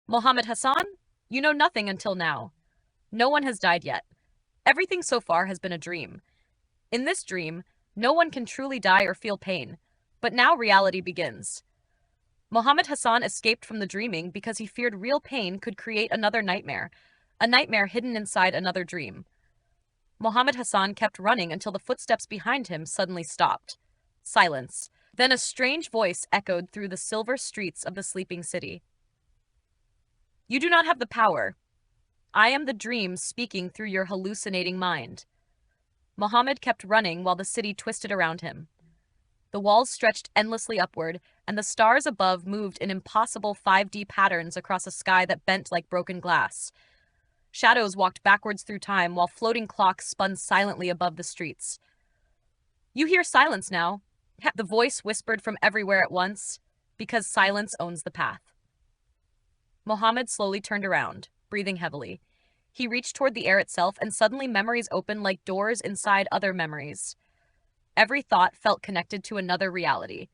Mohammed Hassan, you know nothing until now. No one has died yet. Everything so far has been a dream. In this dream, no one can truly die or feel pain. But now reality begins. Mohammed Hassan escaped from the dreaming because he feared real pain could create another nightmare, a nightmare hidden inside another dream. Mohammed Hassan kept running until the footsteps behind him suddenly stopped. Silence. Then a strange voice echoed through the silver streets of the sleeping city. You do not have the power. I am the dream speaking through your hallucinating mind. Mohammed kept running while the city twisted around him. The walls stretched endlessly upward, and the stars above moved in impossible 5D patterns across a sky that bent like broken glass. Shadows walked backwards through time while floating clocks spun silently above the streets. You hear silence now, the voice whispered from everywhere at once, because silence owns the path. Mohammed slowly turned around, breathing heavily. He reached toward the air itself, and suddenly memories opened like doors inside other memories. Every thought felt connected to another reality.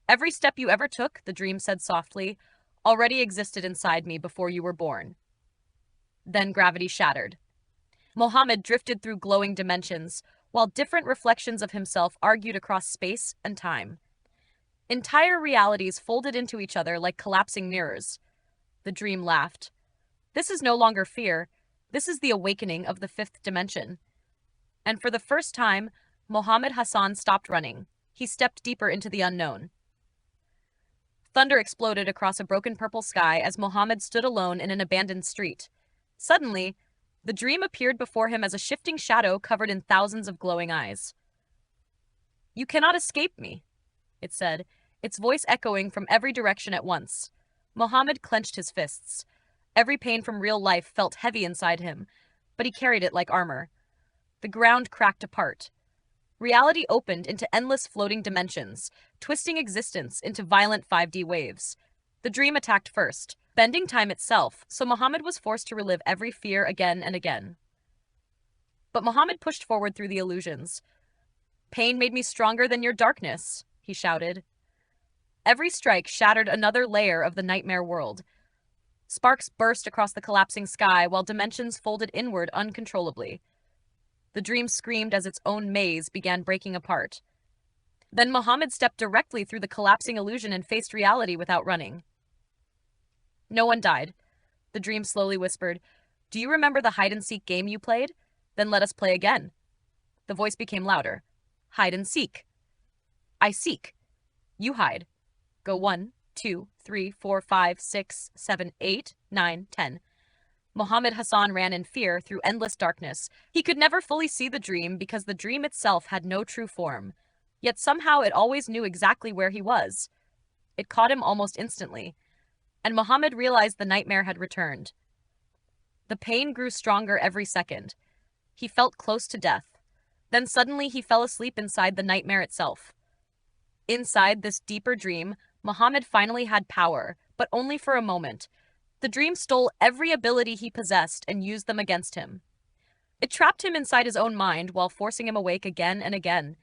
Every step you ever took, the dream said softly, already existed inside me before you were born. Then gravity shattered. Mohammed drifted through glowing dimensions, while different reflections of himself argued across space and time. Entire realities folded into each other like collapsing mirrors. The dream laughed. This is no longer fear. This is the awakening of the fifth dimension. And for the first time, Mohammed Hassan stopped running. He stepped deeper into the unknown. Thunder exploded across a broken purple sky as Mohammed stood alone in an abandoned street. Suddenly, the dream appeared before him as a shifting shadow covered in thousands of glowing eyes. You cannot escape me, it said, its voice echoing from every direction at once. Mohammed clenched his fists. Every pain from real life felt heavy inside him, but he carried it like armor. The ground cracked apart. Reality opened into endless floating dimensions, twisting existence into violent 5D waves. The dream attacked first, bending time itself, so Mohammed was forced to relive every fear again and again. But Mohammed pushed forward through the illusions. Pain made me stronger than your darkness, he shouted. Every strike shattered another layer of the nightmare world. Sparks burst across the collapsing sky while dimensions folded inward uncontrollably. The dream screamed as its own maze began breaking apart. Then Mohammed stepped directly through the collapsing illusion and faced reality without running. No one died. The dream slowly whispered, Do you remember the hide-and-seek game you played? Then let us play again. The voice became louder. Hide and seek. I seek. You hide. Go 1, 2, 3, 4, 5, 6, 7, 8, 9, 10. Mohammed Hassan ran in fear through endless darkness. He could never fully see the dream because the dream itself had no true form. Yet somehow it always knew exactly where he was. It caught him almost instantly, and Mohammed realized the nightmare had returned. The pain grew stronger every second. He felt close to death. Then suddenly he fell asleep inside the nightmare itself. Inside this deeper dream, Mohammed finally had power, but only for a moment. The dream stole every ability he possessed and used them against him. It trapped him inside his own mind while forcing him awake again and again.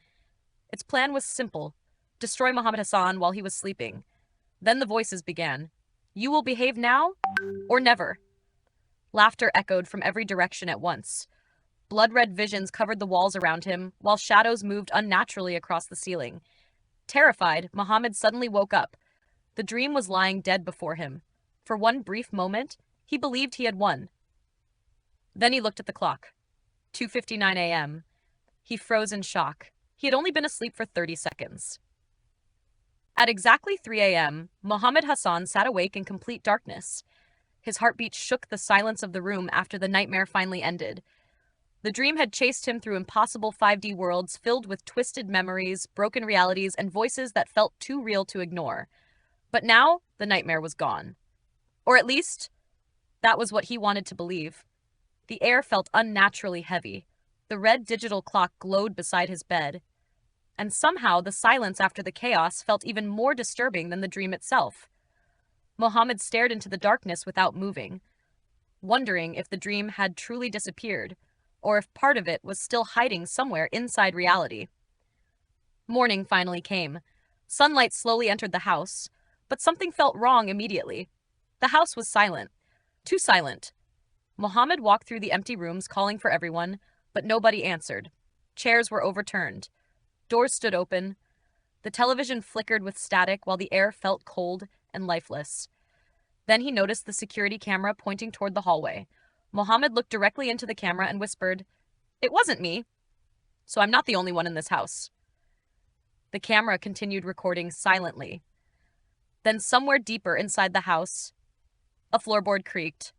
Its plan was simple: destroy Mohammed Hassan while he was sleeping. Then the voices began. You will behave now or never. Laughter echoed from every direction at once. Blood-red visions covered the walls around him, while shadows moved unnaturally across the ceiling. Terrified, Mohammed suddenly woke up. The dream was lying dead before him. For one brief moment, he believed he had won. Then he looked at the clock. 2:59 a.m. He froze in shock. He had only been asleep for 30 seconds. At exactly 3 a.m., Mohammed Hassan sat awake in complete darkness. His heartbeat shook the silence of the room after the nightmare finally ended. The dream had chased him through impossible 5D worlds filled with twisted memories, broken realities, and voices that felt too real to ignore. But now, the nightmare was gone. Or at least, that was what he wanted to believe. The air felt unnaturally heavy. The red digital clock glowed beside his bed. And somehow, the silence after the chaos felt even more disturbing than the dream itself. Mohammed stared into the darkness without moving, wondering if the dream had truly disappeared, or if part of it was still hiding somewhere inside reality. Morning finally came. Sunlight slowly entered the house, but something felt wrong immediately. The house was silent. Too silent. Mohammed walked through the empty rooms calling for everyone, but nobody answered. Chairs were overturned. Doors stood open. The television flickered with static while the air felt cold and lifeless. Then he noticed the security camera pointing toward the hallway. Mohammed looked directly into the camera and whispered, "It wasn't me, so I'm not the only one in this house." The camera continued recording silently. Then somewhere deeper inside the house, a floorboard creaked.